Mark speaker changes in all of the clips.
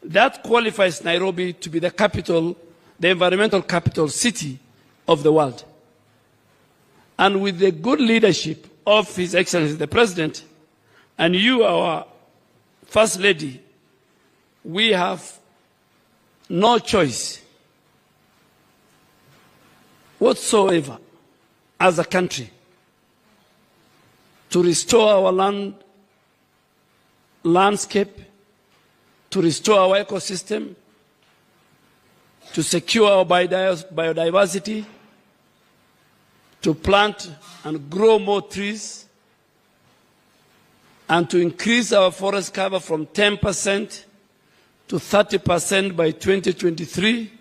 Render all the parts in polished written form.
Speaker 1: That qualifies Nairobi to be the capital, the environmental capital city of the world. And with the good leadership of His Excellency the President, and you, our First Lady, we have no choice whatsoever as a country to restore our landscape, to restore our ecosystem, to secure our biodiversity, to plant and grow more trees, and to increase our forest cover from 10% to 30% by 2023.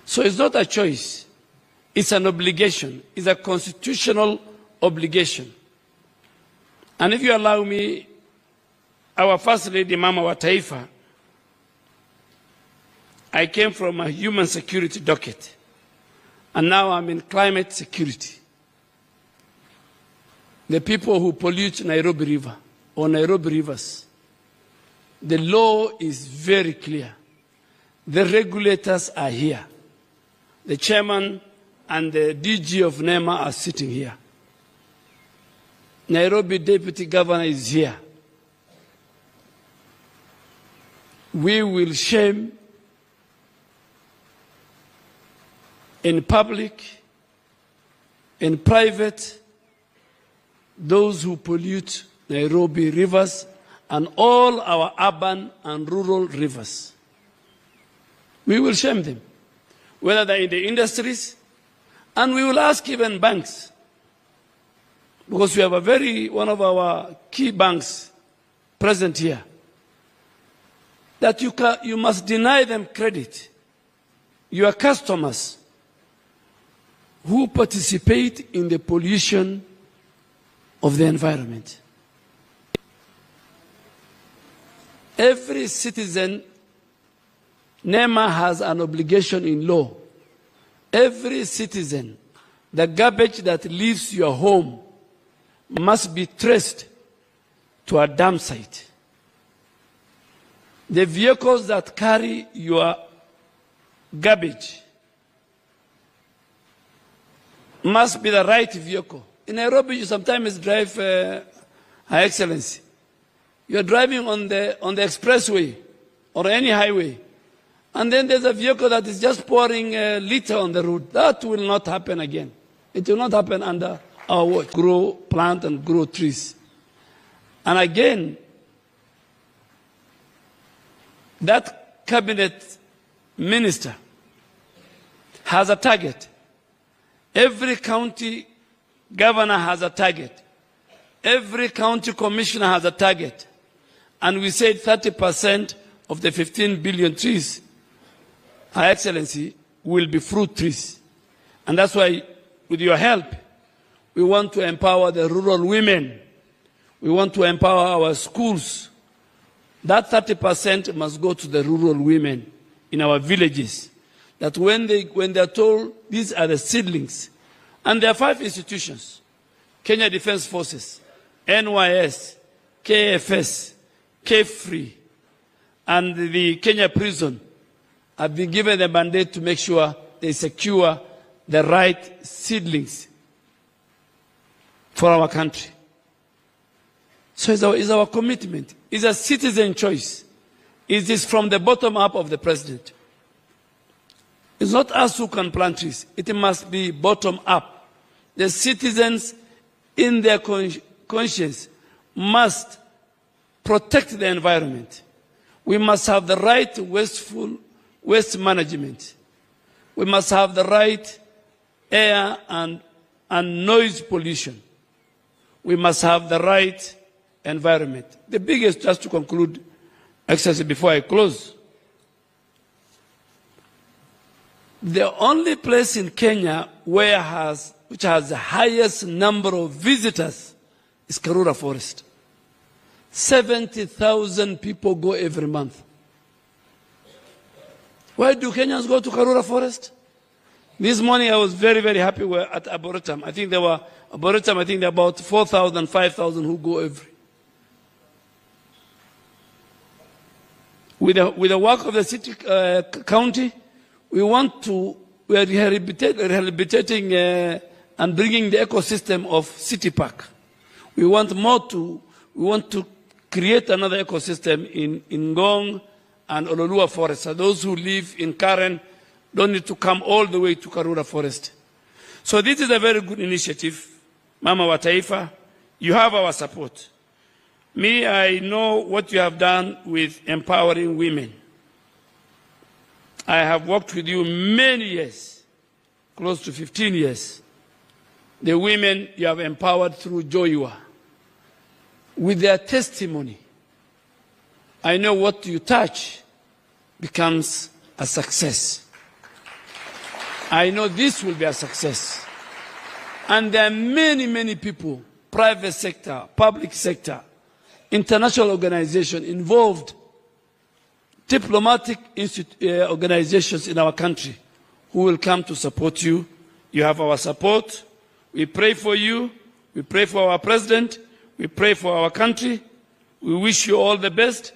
Speaker 1: So it's not a choice, it's an obligation, it's a constitutional obligation. And if you allow me, our First Lady, Mama wa Taifa, I came from a human security docket, and now I'm in climate security. The people who pollute Nairobi River or Nairobi rivers, the law is very clear. The regulators are here. The chairman and the DG of NEMA are sitting here. Nairobi Deputy Governor is here. We will shame in public, in private, those who pollute Nairobi rivers and all our urban and rural rivers. We will shame them, whether they're in the industries, and we will ask even banks, because we have one of our key banks present here, that you must deny them credit. Your customers who participate in the pollution of the environment. Every citizen, NEMA has an obligation in law. Every citizen, the garbage that leaves your home must be traced to a dump site. The vehicles that carry your garbage must be the right vehicle. In Nairobi, you sometimes drive, Her Excellency. You're driving on the expressway or any highway, and then there's a vehicle that is just pouring litter on the road. That will not happen again. It will not happen under our watch. Grow, plant, and grow trees. And again, that cabinet minister has a target. Every county governor has a target. Every county commissioner has a target. And we said 30% of the 15 billion trees, Her Excellency, will be fruit trees. And that's why, with your help, we want to empower the rural women. We want to empower our schools. That 30% must go to the rural women in our villages. That when they're told these are the seedlings, and there are 5 institutions: Kenya Defense Forces, NYS, KFS, KFRI, and the Kenya prison have been given the mandate to make sure they secure the right seedlings for our country. So it's our commitment. It's a citizen choice. It is from the bottom up of the president. It's not us who can plant trees. It must be bottom up. The citizens in their conscience must protect the environment. We must have the right waste management. We must have the right air and noise pollution. We must have the right environment. The biggest, just to conclude, Excellency, before I close, the only place in Kenya which has the highest number of visitors is Karura Forest. 70,000 people go every month. Why do Kenyans go to Karura Forest? This morning I was very, very happy we were at Arboretum. I think there were about 4,000, 5,000 who go every. With the work of the city county, we are rehabilitating and bringing the ecosystem of City Park. We want to create another ecosystem in Ngong and Ololua Forest. So those who live in Karen don't need to come all the way to Karura Forest. So this is a very good initiative. Mama wa Taifa, you have our support. Me, I know what you have done with empowering women. I have worked with you many years, close to 15 years. The women you have empowered through Joyua. With their testimony, I know what you touch becomes a success. I know this will be a success. And there are many, many people, private sector, public sector, international organizations involved, diplomatic organizations in our country who will come to support you. You have our support. We pray for you. We pray for our president. We pray for our country. We wish you all the best.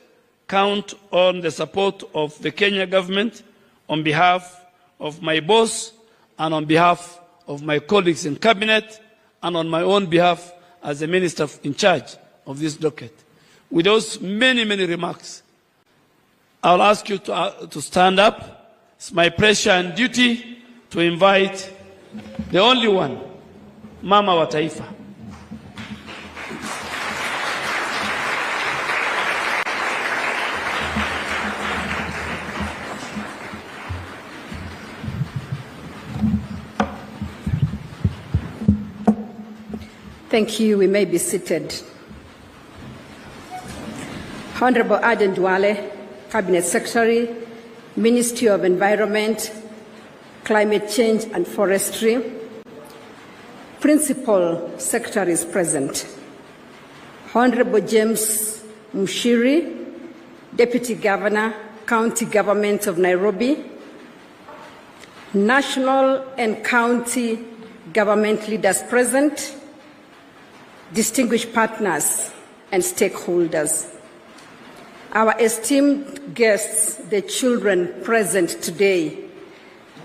Speaker 1: Count on the support of the Kenya government on behalf of my boss and on behalf of my colleagues in cabinet and on my own behalf as the minister in charge of this docket. With those many, many remarks, I'll ask you to stand up. It's my pleasure and duty to invite the only one, Mama wa Taifa.
Speaker 2: Thank you. We may be seated. Honorable Aden Duale, Cabinet Secretary, Ministry of Environment, Climate Change and Forestry, Principal Secretaries present, Honorable James Mushiri, Deputy Governor, County Government of Nairobi, National and County Government leaders present, distinguished partners and stakeholders, our esteemed guests, the children present today,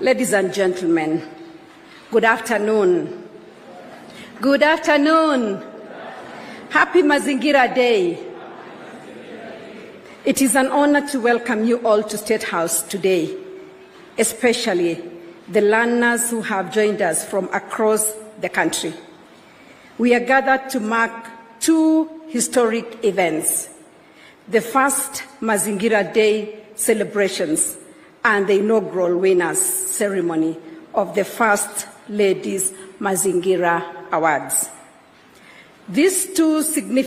Speaker 2: ladies and gentlemen, good afternoon. Good afternoon. Happy Mazingira Day. It is an honor to welcome you all to State House today, especially the learners who have joined us from across the country. We are gathered to mark two historic events: the first Mazingira Day celebrations and the inaugural winners ceremony of the First Ladies Mazingira Awards. These two significant